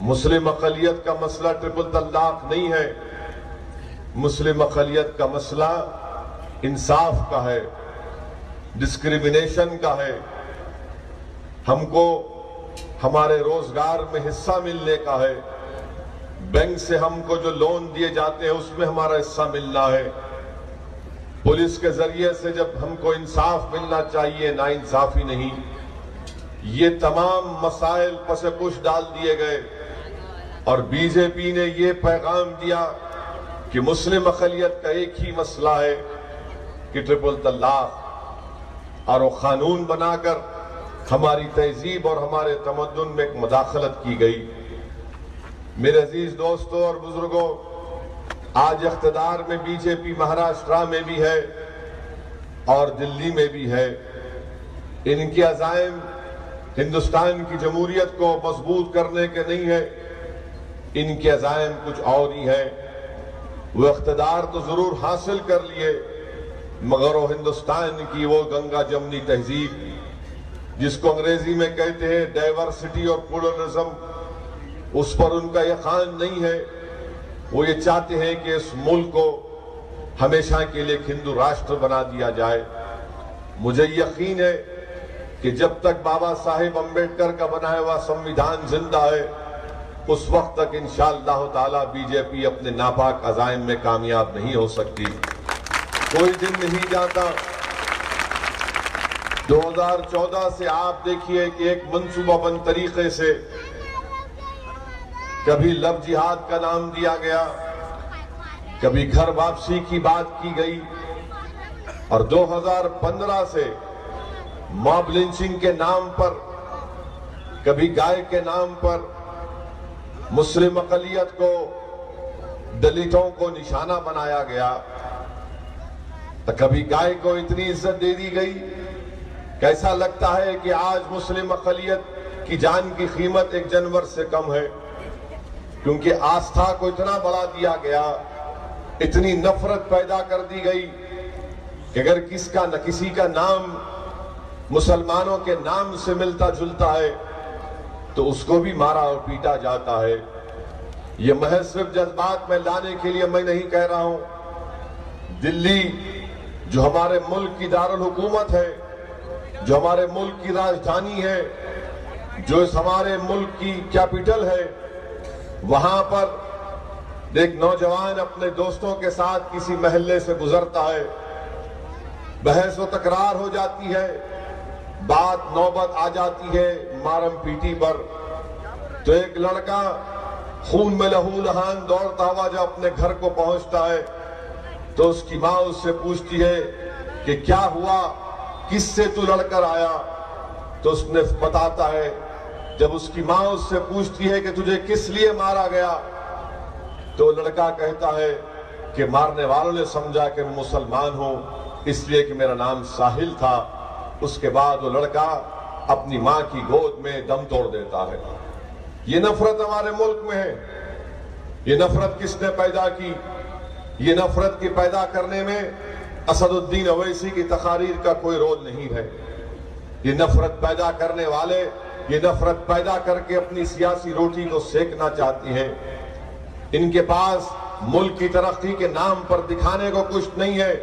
مسلم اقلیت کا مسئلہ ٹرپل طلاق نہیں ہے، مسلم اقلیت کا مسئلہ انصاف کا ہے، ڈسکریمنیشن کا ہے، ہم کو ہمارے روزگار میں حصہ ملنے کا ہے، بینک سے ہم کو جو لون دیے جاتے ہیں اس میں ہمارا حصہ ملنا ہے، پولیس کے ذریعے سے جب ہم کو انصاف ملنا چاہیے، ناانصافی نہیں۔ یہ تمام مسائل پس پش ڈال دیے گئے اور بی جے پی نے یہ پیغام دیا کہ مسلم اقلیت کا ایک ہی مسئلہ ہے کہ ٹرپل طلاق، اور وہ قانون بنا کر ہماری تہذیب اور ہمارے تمدن میں ایک مداخلت کی گئی۔ میرے عزیز دوستوں اور بزرگوں، آج اقتدار میں بی جے پی مہاراشٹرا میں بھی ہے اور دلی میں بھی ہے۔ ان کے عزائم ہندوستان کی جمہوریت کو مضبوط کرنے کے نہیں ہے، ان کے عزائم کچھ اور ہی ہیں۔ وہ اقتدار تو ضرور حاصل کر لیے، مگر وہ ہندوستان کی وہ گنگا جمنی تہذیب جس کو انگریزی میں کہتے ہیں ڈائیورسٹی اور پلورلزم، اس پر ان کا یقین نہیں ہے۔ وہ یہ چاہتے ہیں کہ اس ملک کو ہمیشہ کے لیے ہندو راشٹر بنا دیا جائے۔ مجھے یقین ہے کہ جب تک بابا صاحب امبیڈکر کا بنایا ہوا سمویدھان زندہ ہے، اس وقت تک انشاءاللہ تعالی بی جے پی اپنے ناپاک عزائم میں کامیاب نہیں ہو سکتی۔ کوئی دن نہیں جاتا 2014 سے آپ دیکھیے کہ ایک منصوبہ بند طریقے سے کبھی لو جہاد کا نام دیا گیا، کبھی گھر واپسی کی بات کی گئی، اور 2015 سے موب لنچنگ کے نام پر، کبھی گائے کے نام پر مسلم اقلیت کو، دلتوں کو نشانہ بنایا گیا، تو کبھی گائے کو اتنی عزت دے دی گئی کہ ایسا لگتا ہے کہ آج مسلم اقلیت کی جان کی قیمت ایک جانور سے کم ہے، کیونکہ آستھا کو اتنا بڑھا دیا گیا، اتنی نفرت پیدا کر دی گئی کہ اگر کسی کا نام مسلمانوں کے نام سے ملتا جلتا ہے تو اس کو بھی مارا اور پیٹا جاتا ہے۔ یہ محض صرف جذبات میں لانے کے لیے میں نہیں کہہ رہا ہوں۔ دلی جو ہمارے ملک کی دارالحکومت ہے، جو ہمارے ملک کی راجدھانی ہے، جو ہمارے ملک کی کیپٹل ہے، وہاں پر ایک نوجوان اپنے دوستوں کے ساتھ کسی محلے سے گزرتا ہے، بحث و تکرار ہو جاتی ہے، بات نوبت آ جاتی ہے مارم پیٹی پر، تو ایک لڑکا خون میں لہو لہان دوڑتا ہوا جب اپنے گھر کو پہنچتا ہے تو اس کی ماں اس سے پوچھتی ہے کہ کیا ہوا، کس سے تو لڑ کر آیا؟ تو اس نے بتاتا ہے، جب اس کی ماں اس سے پوچھتی ہے کہ تجھے کس لیے مارا گیا، تو لڑکا کہتا ہے کہ مارنے والوں نے سمجھا کہ میں مسلمان ہوں اس لیے کہ میرا نام ساحل تھا۔ اس کے بعد وہ لڑکا اپنی ماں کی گود میں دم توڑ دیتا ہے۔ یہ نفرت ہمارے ملک میں ہے۔ یہ نفرت کس نے پیدا کی؟ یہ نفرت کی پیدا کرنے میں اسد الدین اویسی کی تقاریر کا کوئی رول نہیں ہے۔ یہ نفرت پیدا کرنے والے یہ نفرت پیدا کر کے اپنی سیاسی روٹی کو سیکنا چاہتی ہیں۔ ان کے پاس ملک کی ترقی کے نام پر دکھانے کو کچھ نہیں ہے،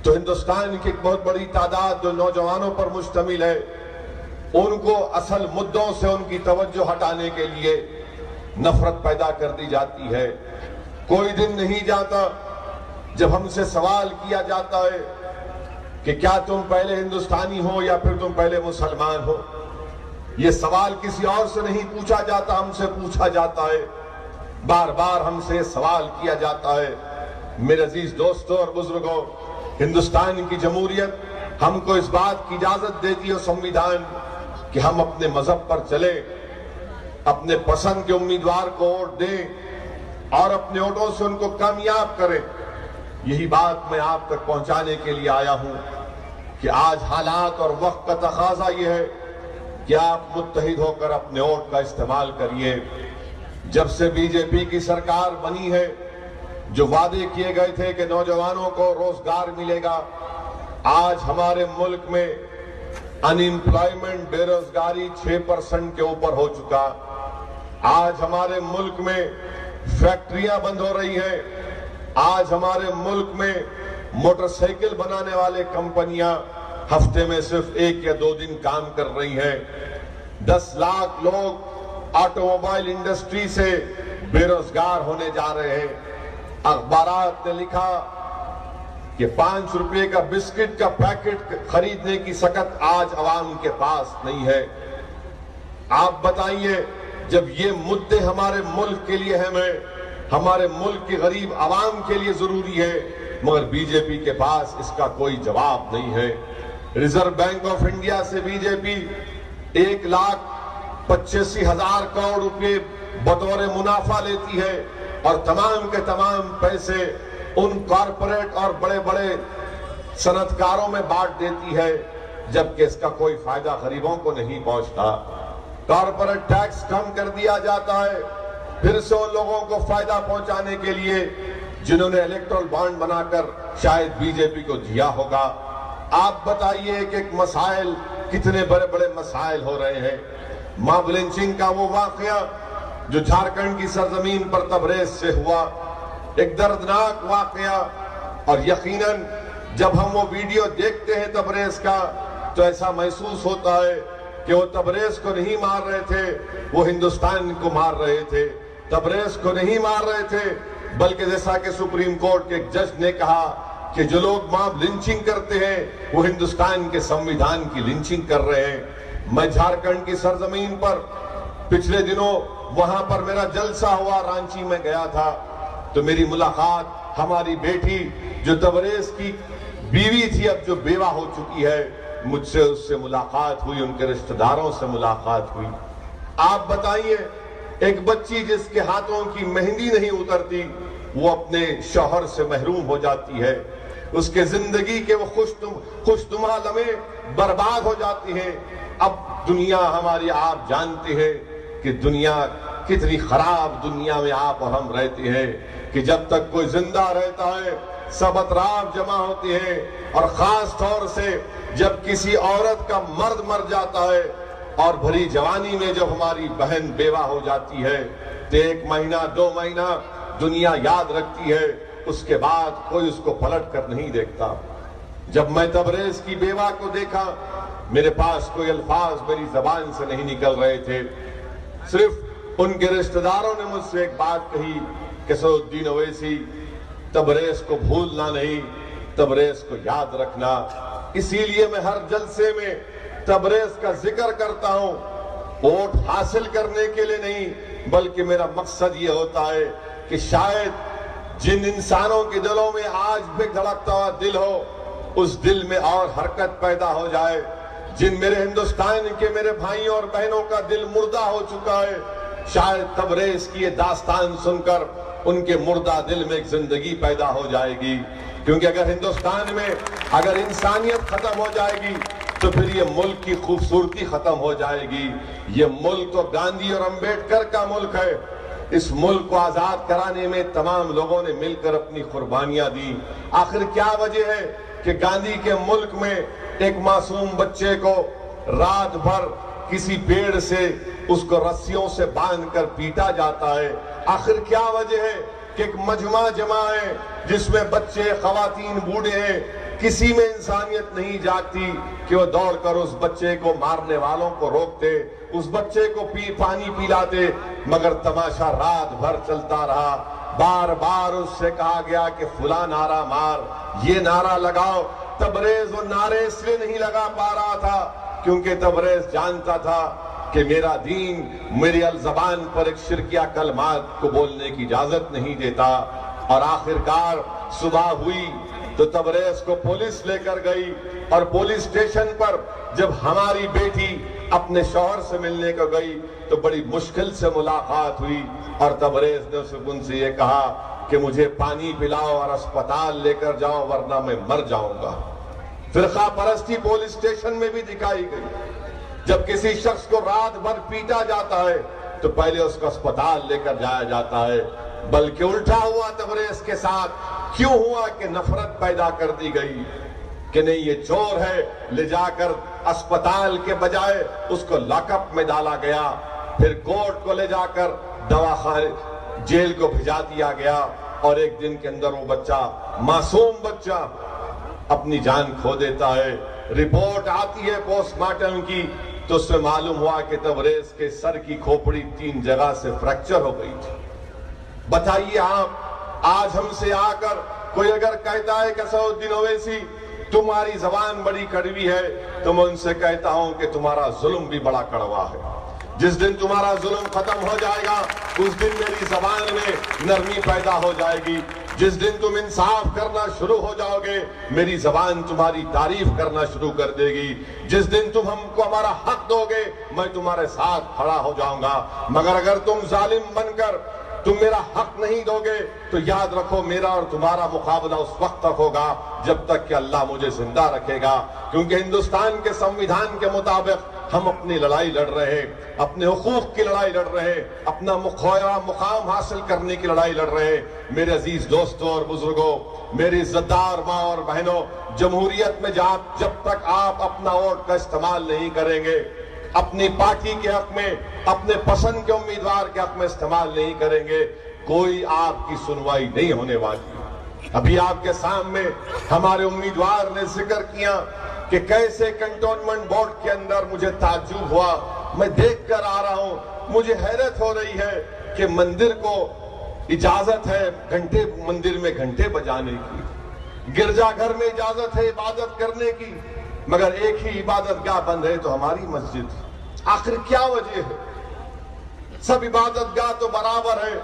تو ہندوستان کی ایک بہت بڑی تعداد جو نوجوانوں پر مشتمل ہے، ان کو اصل مدوں سے ان کی توجہ ہٹانے کے لیے نفرت پیدا کر دی جاتی ہے۔ کوئی دن نہیں جاتا جب ہم سے سوال کیا جاتا ہے کہ کیا تم پہلے ہندوستانی ہو یا پھر تم پہلے مسلمان ہو۔ یہ سوال کسی اور سے نہیں پوچھا جاتا، ہم سے پوچھا جاتا ہے، بار بار ہم سے سوال کیا جاتا ہے۔ میرے عزیز دوستوں اور بزرگوں، ہندوستان کی جمہوریت ہم کو اس بات کی اجازت دیتی ہے سمویدھان کہ ہم اپنے مذہب پر چلیں، اپنے پسند کے امیدوار کو ووٹ دیں اور اپنے ووٹوں سے ان کو کامیاب کریں۔ یہی بات میں آپ تک پہنچانے کے لیے آیا ہوں کہ آج حالات اور وقت کا تقاضا یہ ہے کہ آپ متحد ہو کر اپنے ووٹ کا استعمال کریے۔ جب سے بی جے پی کی سرکار بنی ہے، جو وعدے کیے گئے تھے کہ نوجوانوں کو روزگار ملے گا، آج ہمارے ملک میں ان ایمپلائمنٹ، بے روزگاری 6% کے اوپر ہو چکا۔ آج ہمارے ملک میں فیکٹریاں بند ہو رہی ہیں. آج ہمارے ملک میں موٹر سائیکل بنانے والے کمپنیاں ہفتے میں صرف 1 یا 2 دن کام کر رہی ہیں. 10 لاکھ لوگ آٹو موبائل انڈسٹری سے بے روزگار ہونے جا رہے ہیں. اخبارات نے لکھا کہ 5 روپے کا بسکٹ کا پیکٹ خریدنے کی سکت آج عوام کے پاس نہیں ہے. آپ بتائیے، جب یہ مدے ہمارے ملک کے لیے اہم ہیں، ہمارے ملک کے غریب عوام کے لیے ضروری ہے، مگر بی جے پی کے پاس اس کا کوئی جواب نہیں ہے. ریزرو بینک آف انڈیا سے بی جے پی 1,85,000 کروڑ روپے بطور منافع لیتی ہے اور تمام کے تمام پیسے ان کارپوریٹ اور بڑے بڑے صنعت کاروں میں بانٹ دیتی ہے، جبکہ اس کا کوئی فائدہ غریبوں کو نہیں پہنچتا. کارپوریٹ ٹیکس کم کر دیا جاتا ہے پھر سے ان لوگوں کو فائدہ پہنچانے کے لیے جنہوں نے الیکٹرل بانڈ بنا کر شاید بی جے پی کو دیا ہوگا. آپ بتائیے کہ ایک مسائل کتنے بڑے بڑے مسائل ہو رہے ہیں. ماب لنچنگ کا وہ واقعہ جو جھارکھنڈ کی سرزمین پر تبریز سے ہوا، ایک دردناک واقعہ، اور یقیناً جب ہم وہ ویڈیو دیکھتے ہیں تبریز کا تو ایسا محسوس ہوتا ہے کہ وہ تبریز کو نہیں مار رہے تھے، وہ ہندوستان کو مار رہے تھے. تبریز کو نہیں مار رہے تھے بلکہ جیسا کہ سپریم کورٹ کے ایک جج نے کہا کہ جو لوگ ماب لنچنگ کرتے ہیں وہ ہندوستان کے سمویدھان کی لنچنگ کر رہے ہیں. میں جھارکھنڈ کی سرزمین پر پچھلے دنوں وہاں پر میرا جلسہ ہوا، رانچی میں گیا تھا، تو میری ملاقات ہماری بیٹی جو تبریز کی بیوی تھی، اب جو بیوہ ہو چکی ہے، مجھ سے اس سے ملاقات ہوئی، ان کے رشتہ داروں سے ملاقات ہوئی. آپ بتائیے، ایک بچی جس کے ہاتھوں کی مہندی نہیں اترتی وہ اپنے شوہر سے محروم ہو جاتی ہے، اس کے زندگی کے وہ خوشنما لمحے برباد ہو جاتی ہیں. اب دنیا ہماری، آپ جانتے ہیں کہ دنیا کتنی خراب دنیا میں آپ اور ہم رہتے ہیں کہ جب تک کوئی زندہ رہتا ہے سب اطراف جمع ہوتے ہیں، اور خاص طور سے جب کسی عورت کا مرد مر جاتا ہے اور بھری جوانی میں جب ہماری بہن بیوہ ہو جاتی ہے تو 1 مہینہ 2 مہینہ دنیا یاد رکھتی ہے، اس کے بعد کوئی اس کو پلٹ کر نہیں دیکھتا. جب میں تبریز کی بیوہ کو دیکھا، میرے پاس کوئی الفاظ میری زبان سے نہیں نکل رہے تھے. صرف ان کے رشتہ داروں نے مجھ سے ایک بات کہی کہ سعود الدین اویسی، تبریز کو بھولنا نہیں، تبریز کو یاد رکھنا. اسی لیے میں ہر جلسے میں تبریز کا ذکر کرتا ہوں، ووٹ حاصل کرنے کے لیے نہیں، بلکہ میرا مقصد یہ ہوتا ہے کہ شاید جن انسانوں کے دلوں میں آج بھی دھڑکتا ہوا دل ہو، اس دل میں اور حرکت پیدا ہو جائے. جن میرے ہندوستان کے میرے بھائیوں اور بہنوں کا دل مردہ ہو چکا ہے، شاید تبریز کی یہ داستان سن کر ان کے مردہ دل میں ایک زندگی پیدا ہو جائے گی. کیونکہ اگر ہندوستان میں اگر انسانیت ختم ہو جائے گی تو پھر یہ ملک کی خوبصورتی ختم ہو جائے گی. یہ ملک تو گاندھی اور امبیڈکر کا ملک ہے. اس ملک کو آزاد کرانے میں تمام لوگوں نے مل کر اپنی قربانیاں دی. آخر کیا وجہ ہے کہ گاندھی کے ملک میں ایک معصوم بچے کو رات بھر کسی پیڑ سے اس کو رسیوں سے باندھ کر پیٹا جاتا ہے؟ آخر کیا وجہ ہے کہ ایک مجمع جمع ہے جس میں بچے، خواتین، بوڑھے ہیں، کسی میں انسانیت نہیں جاگتی کہ وہ دوڑ کر اس بچے کو مارنے والوں کو روکتے، اس بچے کو پانی پلاتے، مگر تماشا رات بھر چلتا رہا. بار بار اس سے کہا گیا کہ فلاں نعرہ مار، یہ نعرہ لگاؤ. تبریز وہ نعرے اس لیے نہیں لگا پا رہا تھا کیونکہ تبریز جانتا تھا کہ میرا دین میری الزبان پر ایک شرکیہ کلمات کو بولنے کی اجازت نہیں دیتا. اور آخرکار صبح ہوئی تو تبریز کو پولیس لے کر گئی، اور پولیس اسٹیشن پر جب ہماری بیٹی اپنے شوہر سے ملنے کو گئی تو بڑی مشکل سے ملاقات ہوئی، اور تبریز نے ان سے یہ کہا کہ مجھے پانی پلاؤ اور اسپتال لے کر جاؤ ورنہ میں مر جاؤں گا. فرقہ پرستی پولیس اسٹیشن میں بھی دکھائی گئی. جب کسی شخص کو رات بھر پیٹا جاتا ہے تو پہلے اس کو اسپتال لے کر جایا جاتا ہے، بلکہ الٹا ہوا تبریز کے ساتھ. کیوں ہوا کہ نفرت پیدا کر دی گئی کہ نہیں یہ چور ہے، لے جا کر اسپتال کے بجائے اس کو لاک اپ میں ڈالا گیا. پھر کورٹ کو لے جا کر دواخانے جیل کو بھجا دیا گیا، اور ایک دن کے اندر وہ بچہ، معصوم بچہ، اپنی جان کھو دیتا ہے۔ رپورٹ آتی ہے پوسٹ مارٹم کی تو اس میں معلوم ہوا کہ تبریز کے سر کی کھوپڑی 3 جگہ سے فریکچر ہو گئی تھی۔ بتائیے آپ، آج ہم سے آ کر کوئی اگر کہتا ہے کہ اسد الدین اویسی تمہاری زبان بڑی کڑوی ہے، تو میں ان سے کہتا ہوں کہ تمہارا ظلم بھی بڑا کڑوا ہے۔ جس دن تمہارا ظلم ختم ہو جائے گا اس دن میری زبان میں نرمی پیدا ہو جائے گی۔ جس دن تم انصاف کرنا شروع ہو جاؤ گے میری زبان تمہاری تعریف کرنا شروع کر دے گی۔ جس دن تم ہم کو ہمارا حق دو گے میں تمہارے ساتھ کھڑا ہو جاؤں گا، مگر اگر تم ظالم بن کر تم میرا حق نہیں دو گے تو یاد رکھو میرا اور تمہارا مقابلہ اس وقت تک ہوگا جب تک کہ اللہ مجھے زندہ رکھے گا، کیونکہ ہندوستان کے سنویدھان کے مطابق ہم اپنی لڑائی لڑ رہے، اپنے حقوق کی لڑائی لڑ رہے، اپنا مقام حاصل کرنے کی لڑائی لڑ رہے۔ میرے عزیز دوستوں اور بزرگوں، میری عزتدار ماں اور بہنوں، جمہوریت میں جب تک آپ اپنا ووٹ کا استعمال نہیں کریں گے، اپنی پارٹی کے حق میں، اپنے پسند کے امیدوار کے حق میں استعمال نہیں کریں گے، کوئی آپ کی سنوائی نہیں ہونے والی۔ ابھی آپ کے سامنے ہمارے امیدوار نے ذکر کیا کہ کیسے کنٹونمنٹ بورڈ کے اندر مجھے تعجب ہوا، میں دیکھ کر آ رہا ہوں، مجھے حیرت ہو رہی ہے کہ مندر کو اجازت ہے مندر میں گھنٹے بجانے کی، گرجا گھر میں اجازت ہے عبادت کرنے کی، مگر ایک ہی عبادت گاہ بند ہے تو ہماری مسجد۔ آخر کیا وجہ ہے؟ سب عبادت گاہ تو برابر ہے۔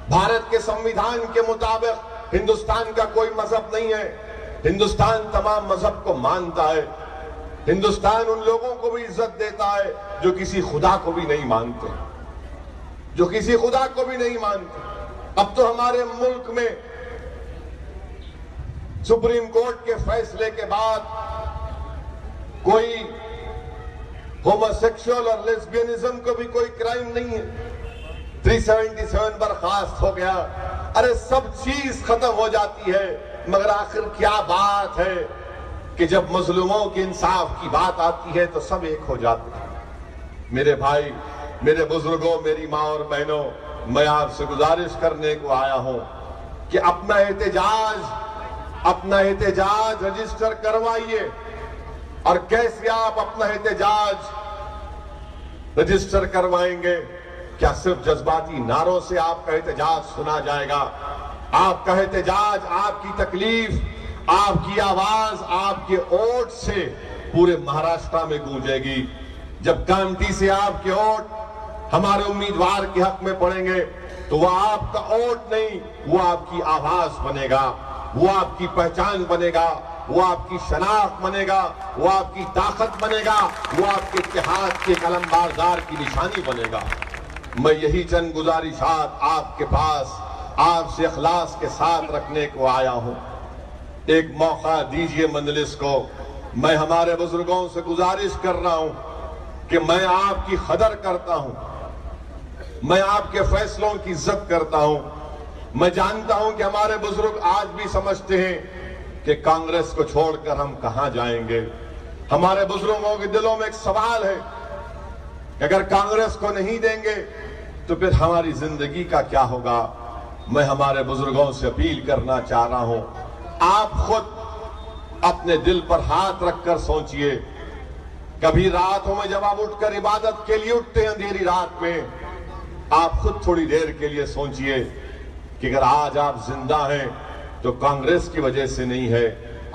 بھارت کے سنویدھان کے مطابق ہندوستان کا کوئی مذہب نہیں ہے، ہندوستان تمام مذہب کو مانتا ہے، ہندوستان ان لوگوں کو بھی عزت دیتا ہے جو کسی خدا کو بھی نہیں مانتے، جو کسی خدا کو بھی نہیں مانتے۔ اب تو ہمارے ملک میں سپریم کورٹ کے فیصلے کے بعد کوئی ہومو سیکشول اور لیسبینزم کو بھی کوئی کرائم نہیں ہے، 377 برخاست ہو گیا۔ ارے سب چیز ختم ہو جاتی ہے، مگر آخر کیا بات ہے کہ جب مظلوموں کے انصاف کی بات آتی ہے تو سب ایک ہو جاتے ہیں۔ میرے بھائی، میرے بزرگوں، میری ماں اور بہنوں، میں آپ سے گزارش کرنے کو آیا ہوں کہ اپنا احتجاج رجسٹر کروائیے۔ اور کیسے آپ اپنا احتجاج رجسٹر کروائیں گے؟ کیا صرف جذباتی نعروں سے آپ کا احتجاج سنا جائے گا؟ آپ کا احتجاج، آپ کی تکلیف، آپ کی آواز، آپ کے ووٹ سے پورے مہاراشٹر میں گونجے گی۔ جب کانٹی سے آپ کے ووٹ ہمارے امیدوار کے حق میں پڑیں گے تو وہ آپ کا ووٹ نہیں، وہ آپ کی آواز بنے گا، وہ آپ کی پہچان بنے گا، وہ آپ کی شناخت بنے گا، وہ آپ کی طاقت بنے گا، وہ آپ کے اتحاد کے قلم باردار کی نشانی بنے گا۔ میں یہی چند گزارشات آپ کے پاس آپ سے اخلاص کے ساتھ رکھنے کو آیا ہوں۔ ایک موقع دیجئے مجلس کو، میں ہمارے بزرگوں سے گزارش کر رہا ہوں کہ میں آپ کی قدر کرتا ہوں، میں آپ کے فیصلوں کی عزت کرتا ہوں۔ میں جانتا ہوں کہ ہمارے بزرگ آج بھی سمجھتے ہیں کہ کانگریس کو چھوڑ کر ہم کہاں جائیں گے۔ ہمارے بزرگوں کے دلوں میں ایک سوال ہے کہ اگر کانگریس کو نہیں دیں گے تو پھر ہماری زندگی کا کیا ہوگا۔ میں ہمارے بزرگوں سے اپیل کرنا چاہ رہا ہوں، آپ خود اپنے دل پر ہاتھ رکھ کر سوچئے، کبھی راتوں میں جب آپ اٹھ کر عبادت کے لیے اٹھتے ہیں اندھیری رات میں، آپ خود تھوڑی دیر کے لیے سوچئے کہ اگر آج آپ زندہ ہیں تو کانگریس کی وجہ سے نہیں ہے،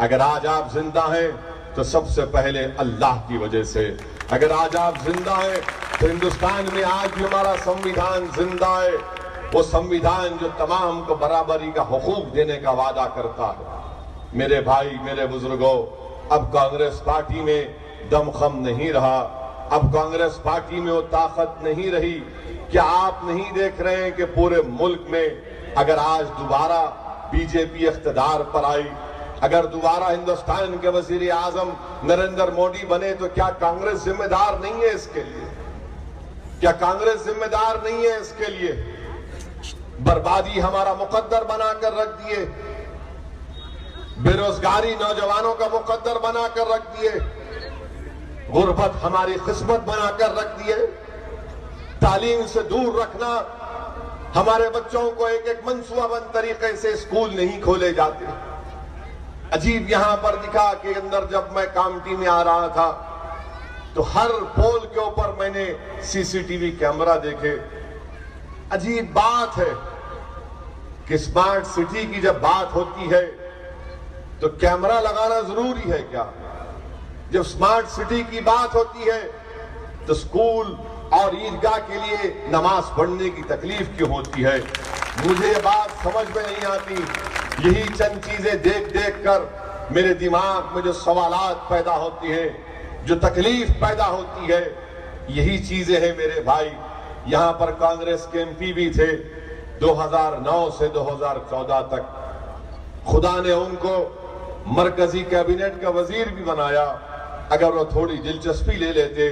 اگر آج آپ زندہ ہیں تو سب سے پہلے اللہ کی وجہ سے، اگر آج آپ زندہ ہیں تو ہندوستان میں آج بھی ہمارا سنویدھان زندہ ہے، وہ سنویدھان جو تمام کو برابری کا حقوق دینے کا وعدہ کرتا ہے۔ میرے بھائی، میرے بزرگوں، اب کانگریس پارٹی میں دم خم نہیں رہا، اب کانگریس پارٹی میں وہ طاقت نہیں رہی۔ کیا آپ نہیں دیکھ رہے ہیں کہ پورے ملک میں اگر آج دوبارہ بی جے پی اقتدار پر آئی، اگر دوبارہ ہندوستان کے وزیر اعظم نریندر موڈی بنے تو کیا کانگریس ذمہ دار نہیں ہے اس کے لیے؟ کیا کانگریس ذمہ دار نہیں ہے اس کے لیے؟ بربادی ہمارا مقدر بنا کر رکھ دیے، بے روزگاری نوجوانوں کا مقدر بنا کر رکھ دیے، غربت ہماری قسمت بنا کر رکھ دیے۔ تعلیم سے دور رکھنا، ہمارے بچوں کو ایک ایک منصوبہ بند طریقے سے اسکول نہیں کھولے جاتے۔ عجیب یہاں پر دکھا کہ اندر جب میں کامٹی میں آ رہا تھا تو ہر پول کے اوپر میں نے سی سی ٹی وی کیمرہ دیکھے۔ عجیب بات ہے کہ اسمارٹ سٹی کی جب بات ہوتی ہے تو کیمرہ لگانا ضروری ہے کیا؟ جب اسمارٹ سٹی کی بات ہوتی ہے تو اسکول اور عیدگاہ کے لیے نماز پڑھنے کی تکلیف کیوں ہوتی ہے؟ مجھے یہ بات سمجھ میں نہیں آتی۔ یہی چند چیزیں دیکھ دیکھ کر میرے دماغ میں جو سوالات پیدا ہوتی ہیں، جو تکلیف پیدا ہوتی ہے، یہی چیزیں ہیں میرے بھائی۔ یہاں پر کانگریس کے ایم پی بھی تھے 2009 سے 2014 تک۔ خدا نے ان کو مرکزی کابینٹ کا وزیر بھی بنایا۔ اگر وہ تھوڑی دلچسپی لے لیتے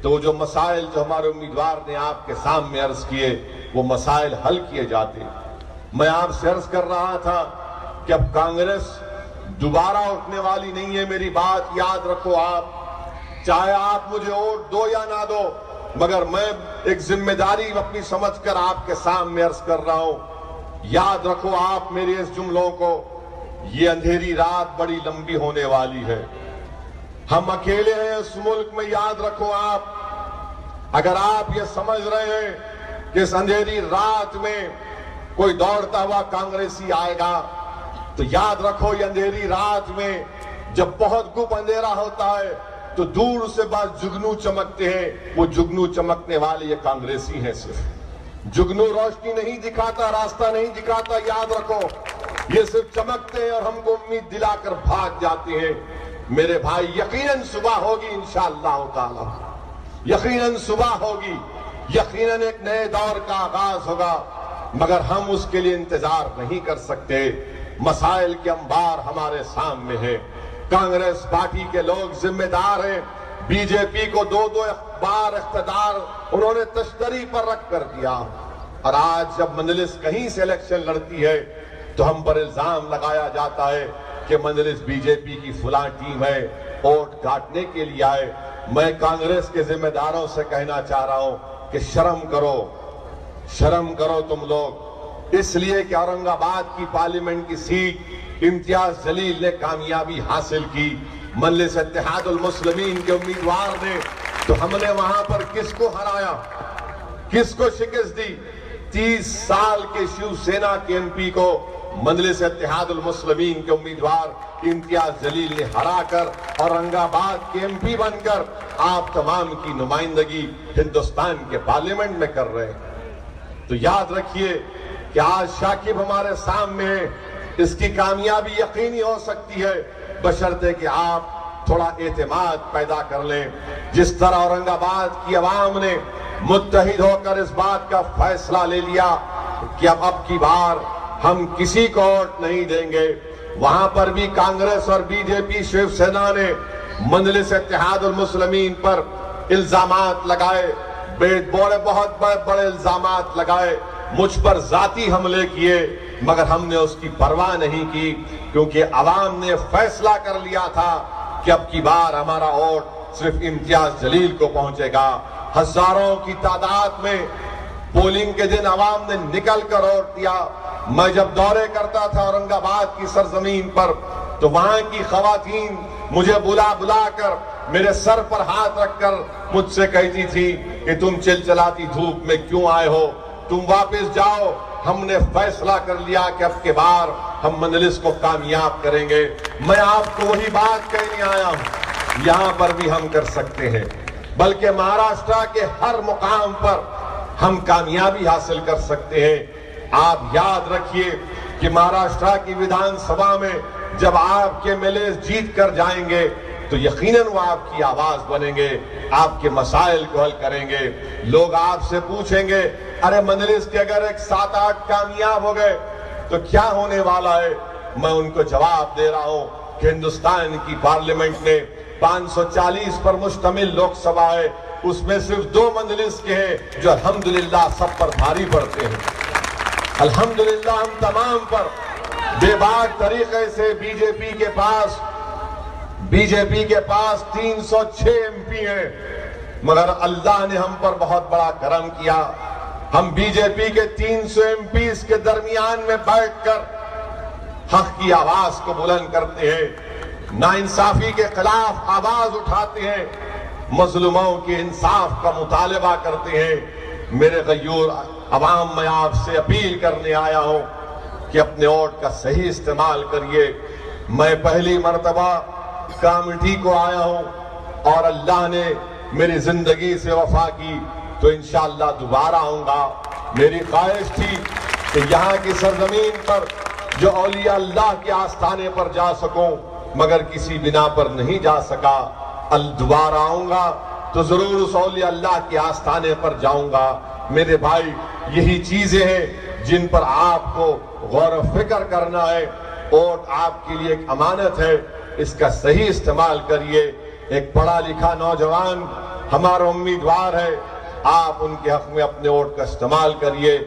تو جو مسائل جو ہمارے امیدوار نے آپ کے سامنے عرض کیے وہ مسائل حل کیے جاتے۔ میں آپ سے عرض کر رہا تھا کہ اب کانگریس دوبارہ اٹھنے والی نہیں ہے۔ میری بات یاد رکھو آپ، چاہے آپ مجھے ووٹ دو یا نہ دو، مگر میں ایک ذمہ داری اپنی سمجھ کر آپ کے سامنے عرض کر رہا ہوں۔ یاد رکھو آپ میرے اس جملوں کو، یہ اندھیری رات بڑی لمبی ہونے والی ہے۔ ہم اکیلے ہیں اس ملک میں، یاد رکھو آپ۔ اگر آپ یہ سمجھ رہے ہیں کہ اس اندھیری رات میں کوئی دوڑتا ہوا کانگریسی آئے گا تو یاد رکھو یہ اندھیری رات میں جب بہت گپ اندھیرا ہوتا ہے تو دور سے بعض جگنو چمکتے ہیں۔ وہ جگنو چمکنے والے یہ کانگریسی ہیں۔ صرف جگنو روشنی نہیں دکھاتا، راستہ نہیں دکھاتا، یاد رکھو یہ صرف چمکتے ہیں اور ہم کو امید دلا کر بھاگ جاتے ہیں۔ میرے بھائی یقیناً صبح ہوگی انشاءاللہ تعالی، یقیناً صبح ہوگی، یقیناً ایک نئے دور کا آغاز ہوگا، مگر ہم اس کے لیے انتظار نہیں کر سکتے۔ مسائل کے انبار ہمارے سامنے ہیں۔ کانگریس پارٹی کے لوگ ذمہ دار ہیں۔ بی جے پی کو دو بار اقتدار انہوں نے تشتری پر رکھ کر دیا، اور آج جب مجلس کہیں سے الیکشن لڑتی ہے تو ہم پر الزام لگایا جاتا ہے کہ مجلس بی جے پی کی فلاں ٹیم ہے، ووٹ کاٹنے کے لیے آئے۔ میں کانگریس کے ذمہ داروں سے کہنا چاہ رہا ہوں کہ شرم کرو، شرم کرو تم لوگ، اس لیے کہ اورنگ آباد کی پارلیمنٹ کی سیٹ امتیاز جلیل نے کامیابی حاصل کی، مجلس اتحاد المسلمین کے امیدوار نے، تو ہم نے وہاں پر کس کو ہرایا، کس کو شکست دی؟ 30 سال کے شیو سینا کے ایم پی کو مجلس اتحاد المسلمین کے امیدوار امتیاز جلیل نے ہرا کر اورنگ آباد کے ایم پی بن کر آپ تمام کی نمائندگی ہندوستان کے پارلیمنٹ میں کر رہے ہیں۔ تو یاد رکھیے کہ آج شاکب ہمارے سامنے ہے، اس کی کامیابی یقینی ہو سکتی ہے بشرطے کہ آپ تھوڑا اعتماد پیدا کر لیں۔ جس طرح اورنگ آباد کی عوام نے متحد ہو کر اس بات کا فیصلہ لے لیا کہ اب کی بار ہم کسی کو ووٹ نہیں دیں گے، وہاں پر بھی کانگریس اور بی جے پی شیو سینا نے مجلس اتحاد المسلمین پر الزامات لگائے، بہت بڑے الزامات لگائے، مجھ پر ذاتی حملے کیے، مگر ہم نے اس کی پرواہ نہیں کی، کیونکہ عوام نے فیصلہ کر لیا تھا کہ اب کی بار ہمارا ووٹ صرف امتیاز جلیل کو پہنچے گا۔ ہزاروں کی تعداد میں پولنگ کے دن عوام نے نکل کر ووٹ دیا۔ میں جب دورے کرتا تھا اورنگ آباد کی سرزمین پر تو وہاں کی خواتین مجھے بلا کر میرے سر پر ہاتھ رکھ کر مجھ سے کہتی تھی کہ تم چلچلاتی دھوپ میں کیوں آئے ہو، تم واپس جاؤ، ہم نے فیصلہ کر لیا کہ اب کے بار ہم مجلس کو کامیاب کریں گے۔ میں آپ کو وہی بات کہنے آیا ہوں، یہاں پر بھی ہم کر سکتے ہیں، بلکہ مہاراشٹر کے ہر مقام پر ہم کامیابی حاصل کر سکتے ہیں۔ آپ یاد رکھیے کہ مہاراشٹر کی ودھان سبھا میں جب آپ کے ایم ایل اے جیت کر جائیں گے تو یقیناً وہ آپ کی آواز بنیں گے، آپ کے مسائل کو حل کریں گے۔ لوگ آپ سے پوچھیں گے ارے مجلس کے اگر 7-8 کامیاب ہو گئے تو کیا ہونے والا ہے؟ میں ان کو جواب دے رہا ہوں کہ ہندوستان کی پارلیمنٹ میں 540 پر مشتمل لوک سبھا ہے، اس میں صرف 2 مجلس کے ہیں جو الحمدللہ سب پر بھاری پڑتے ہیں۔ الحمدللہ ہم تمام پر بے باک طریقے سے بی جے پی کے پاس 306 ایم پی ہیں، مگر اللہ نے ہم پر بہت بڑا کرم کیا. ہم بی جے پی کے 300 MPs کے درمیان میں بیٹھ کر حق کی آواز کو بلند کرتے ہیں, ناانصافی کے خلاف آواز اٹھاتے ہیں, مظلوموں کے انصاف کا مطالبہ کرتے ہیں. میرے غیور عوام, میں آپ سے اپیل کرنے آیا ہوں کہ اپنے ووٹ کا صحیح استعمال کریے. میں پہلی مرتبہ کامیٹی کو آیا ہوں اور اللہ نے میری زندگی سے وفا کی تو انشاءاللہ دوبارہ آؤں گا. میری خواہش تھی کہ یہاں کی سرزمین پر جو اولیاء اللہ کے آستانے پر جا سکوں, مگر کسی بنا پر نہیں جا سکا. دوبارہ آؤں گا تو ضرور اس اولیاء اللہ کے آستانے پر جاؤں گا. میرے بھائی, یہی چیزیں ہیں جن پر آپ کو غور و فکر کرنا ہے. ووٹ آپ کے لیے ایک امانت ہے, اس کا صحیح استعمال کریے. ایک پڑھا لکھا نوجوان ہمارا امیدوار ہے, آپ ان کے حق میں اپنے ووٹ کا استعمال کریے.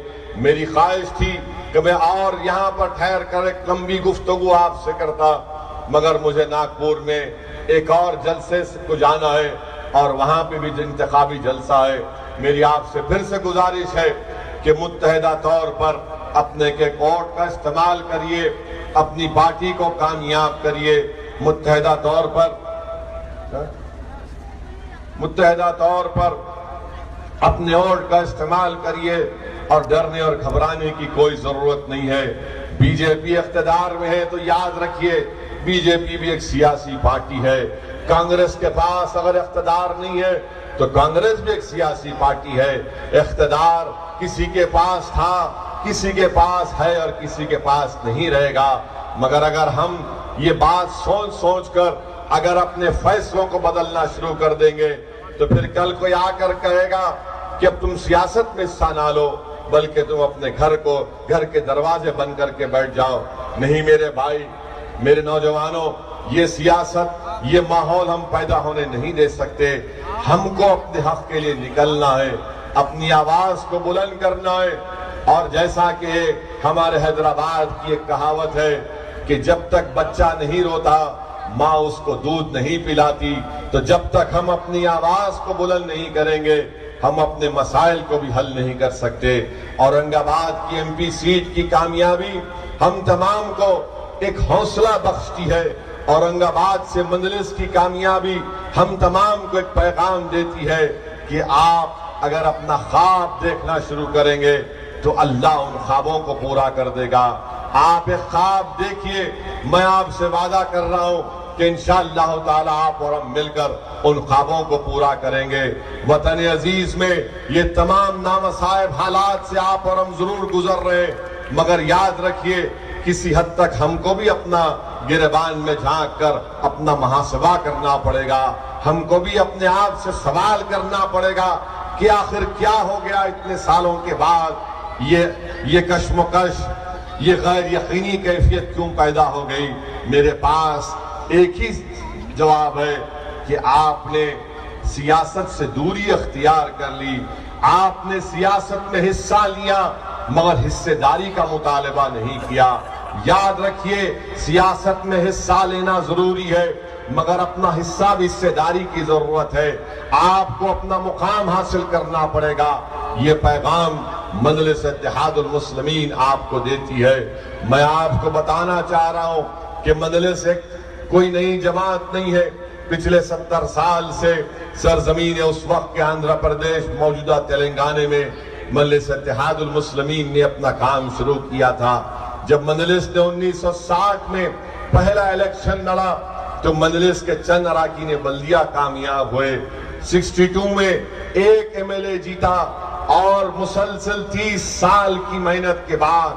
میری خواہش تھی کہ میں اور یہاں پر ٹھہر کر ایک لمبی گفتگو آپ سے کرتا, مگر مجھے ناگپور میں ایک اور جلسے کو جانا ہے اور وہاں پہ بھی انتخابی جلسہ ہے. میری آپ سے پھر سے گزارش ہے کہ متحدہ طور پر اپنے کے ووٹ کا استعمال کریے, اپنی پارٹی کو کامیاب کریے. متحدہ طور پر اپنے ووٹ کا استعمال کریے اور ڈرنے اور گھبرانے کی کوئی ضرورت نہیں ہے. بی جے پی اقتدار میں ہے تو یاد رکھیے بی جے پی بھی ایک سیاسی پارٹی ہے. کانگریس کے پاس اگر اقتدار نہیں ہے تو کانگریس بھی ایک سیاسی پارٹی ہے. اقتدار کسی کے پاس تھا, کسی کے پاس ہے اور کسی کے پاس نہیں رہے گا. مگر اگر ہم یہ بات سوچ سوچ کر اگر اپنے فیصلوں کو بدلنا شروع کر دیں گے تو پھر کل کوئی آ کر کہے گا کہ اب تم سیاست میں حصہ نہ لو, بلکہ تم اپنے گھر کے دروازے بند کر کے بیٹھ جاؤ. نہیں میرے بھائی, میرے نوجوانوں, یہ سیاست, یہ ماحول ہم پیدا ہونے نہیں دے سکتے. ہم کو اپنے حق کے لیے نکلنا ہے, اپنی آواز کو بلند کرنا ہے. اور جیسا کہ ہمارے حیدرآباد کی ایک کہاوت ہے کہ جب تک بچہ نہیں روتا ماں اس کو دودھ نہیں پلاتی. تو جب تک ہم اپنی آواز کو بلند نہیں کریں گے ہم اپنے مسائل کو بھی حل نہیں کر سکتے. اورنگ آباد کی MP سیٹ کی کامیابی ہم تمام کو ایک حوصلہ بخشتی ہے. اورنگ آباد سے مجلس کی کامیابی ہم تمام کو ایک پیغام دیتی ہے کہ آپ اگر اپنا خواب دیکھنا شروع کریں گے تو اللہ ان خوابوں کو پورا کر دے گا. آپ ایک خواب دیکھیے, میں آپ سے وعدہ کر رہا ہوں کہ انشاءاللہ تعالی آپ اور ہم مل کر ان خوابوں کو پورا کریں گے. وطن عزیز میں یہ تمام نامصائب حالات سے آپ اور ہم ضرور گزر رہے ہیں, مگر یاد رکھیے کسی حد تک ہم کو بھی اپنا گریبان میں جھانک کر اپنا محاسبہ کرنا پڑے گا. ہم کو بھی اپنے آپ سے سوال کرنا پڑے گا کہ آخر کیا ہو گیا اتنے سالوں کے بعد, یہ کشمکش, یہ غیر یقینی کیفیت کیوں پیدا ہو گئی. میرے پاس ایک ہی جواب ہے کہ آپ نے سیاست سے دوری اختیار کر لی, آپ نے سیاست میں حصہ لیا مگر حصے داری کا مطالبہ نہیں کیا. یاد رکھیے سیاست میں حصہ لینا ضروری ہے مگر اپنا حصہ بھی حصے داری کی ضرورت ہے. آپ کو اپنا مقام حاصل کرنا پڑے گا. یہ پیغام مجلس اتحاد المسلمین آپ کو دیتی ہے. میں آپ کو بتانا چاہ رہا ہوں کہ مجلس ایک کوئی نئی جماعت نہیں ہے. پچھلے 70 سال سے سرزمین اس وقت کے آندھرا پردیش, موجودہ تلنگانہ میں مجلس اتحاد المسلمین نے اپنا کام شروع کیا تھا. جب مجلس نے 1960 میں پہلا الیکشن لڑا تو مجلس کے چند اراکین بلدیہ کامیاب ہوئے. 62 میں ایک MLA جیتا اور مسلسل 30 سال کی محنت کے بعد,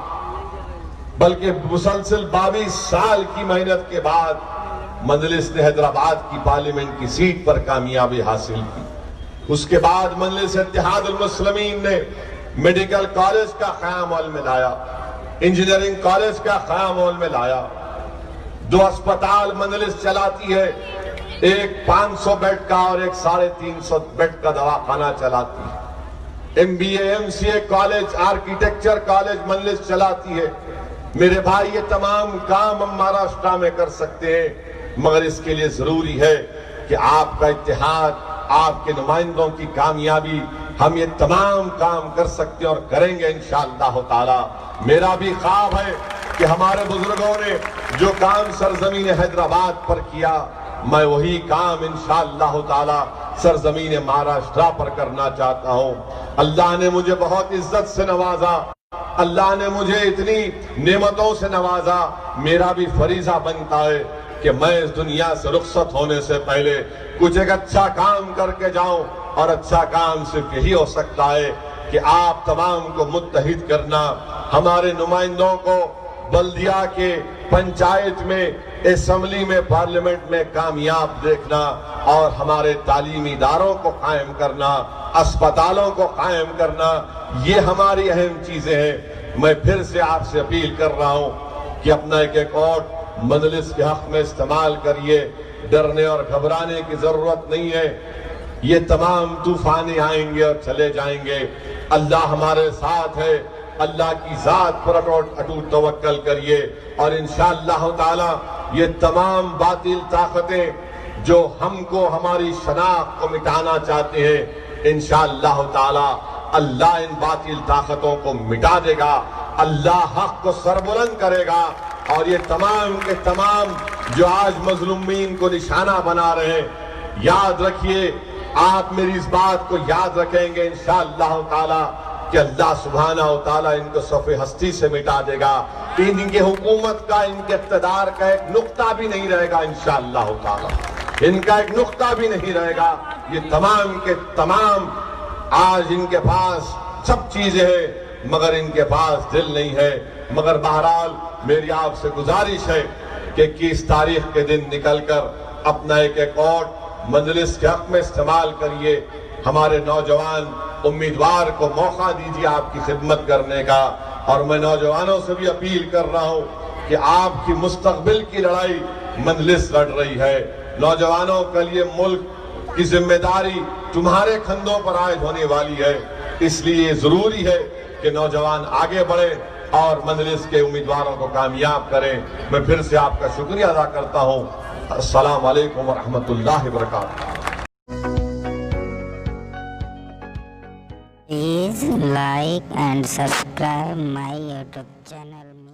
بلکہ مسلسل 22 سال کی محنت کے بعد مجلس نے حیدرآباد کی پارلیمنٹ کی سیٹ پر کامیابی حاصل کی. اس کے بعد مجلس اتحاد المسلمین نے میڈیکل کالج کا قیام عمل میں لایا, انجینئرنگ کالج کا قیام عمل میں لایا. 2 اسپتال مجلس چلاتی ہے, ایک 500 بیڈ کا اور ایک 350 بیڈ کا دواخانہ چلاتی ہے. MBA MCA college, architecture college مجلس چلاتی ہے. میرے بھائی یہ تمام کام ہم مہاراشٹر میں کر سکتے ہیں مگر اس کے لیے ضروری ہے کہ آپ کا اتحاد, آپ کے نمائندوں کی کامیابی، ہم یہ تمام کام کر سکتے ہیں اور کریں گے انشاءاللہ تعالی۔ میرا بھی خواب ہے کہ ہمارے بزرگوں نے جو کام سرزمین حیدرآباد پر کیا، میں وہی کام انشاءاللہ تعالی سرزمین مہاراشٹرا پر کرنا چاہتا ہوں۔ اللہ نے مجھے بہت عزت سے نوازا، اللہ نے مجھے اتنی نعمتوں سے نوازا، میرا بھی فریضہ بنتا ہے کہ میں اس دنیا سے رخصت ہونے سے پہلے کچھ ایک اچھا کام کر کے جاؤں، اور اچھا کام صرف یہی ہو سکتا ہے کہ آپ تمام کو متحد کرنا، ہمارے نمائندوں کو بلدیہ کے پنچایت میں، اسمبلی میں، پارلیمنٹ میں کامیاب دیکھنا، اور ہمارے تعلیمی اداروں کو قائم کرنا، اسپتالوں کو قائم کرنا، یہ ہماری اہم چیزیں ہیں۔ میں پھر سے آپ سے اپیل کر رہا ہوں کہ اپنا ایک ووٹ مجلس کے حق میں استعمال کریے، ڈرنے اور گھبرانے کی ضرورت نہیں ہے۔ یہ تمام طوفانیں آئیں گے اور چلے جائیں گے، اللہ ہمارے ساتھ ہے، اللہ کی ذات پر اٹوٹ توکل کریے، اور انشاءاللہ تعالی یہ تمام باطل طاقتیں جو ہم کو، ہماری شناخت کو مٹانا چاہتے ہیں، انشاءاللہ تعالی اللہ ان باطل طاقتوں کو مٹا دے گا، اللہ حق کو سربلند کرے گا، اور یہ تمام کے تمام جو آج مظلومین کو نشانہ بنا رہے ہیں، یاد رکھیے، آپ میری اس بات کو یاد رکھیں گے انشاءاللہ تعالی کہ اللہ سبحانہ و تعالی ان کو صف ہستی سے مٹا دے گا، ان کے حکومت کا، ان کے اقتدار کا ایک نقطہ بھی نہیں رہے گا انشاءاللہ تعالی، ان کا ایک نقطہ بھی نہیں رہے گا۔ یہ تمام کے تمام آج ان کے پاس سب چیزیں ہیں، مگر ان کے پاس دل نہیں ہے۔ مگر بہرحال میری آپ سے گزارش ہے کہ 21 تاریخ کے دن نکل کر اپنا ایک ووٹ مجلس کے حق میں استعمال کریے، ہمارے نوجوان امیدوار کو موقع دیجیے آپ کی خدمت کرنے کا، اور میں نوجوانوں سے بھی اپیل کر رہا ہوں کہ آپ کی مستقبل کی لڑائی مجلس لڑ رہی ہے، نوجوانوں کے لیے ملک کی ذمہ داری تمہارے کندھوں پر عائد ہونے والی ہے، اس لیے ضروری ہے کہ نوجوان آگے بڑھیں اور مجلس کے امیدواروں کو کامیاب کریں۔ میں پھر سے آپ کا شکریہ ادا کرتا ہوں۔ السلام علیکم ورحمۃ اللہ وبرکاتہ۔ Please like and subscribe my YouTube channel.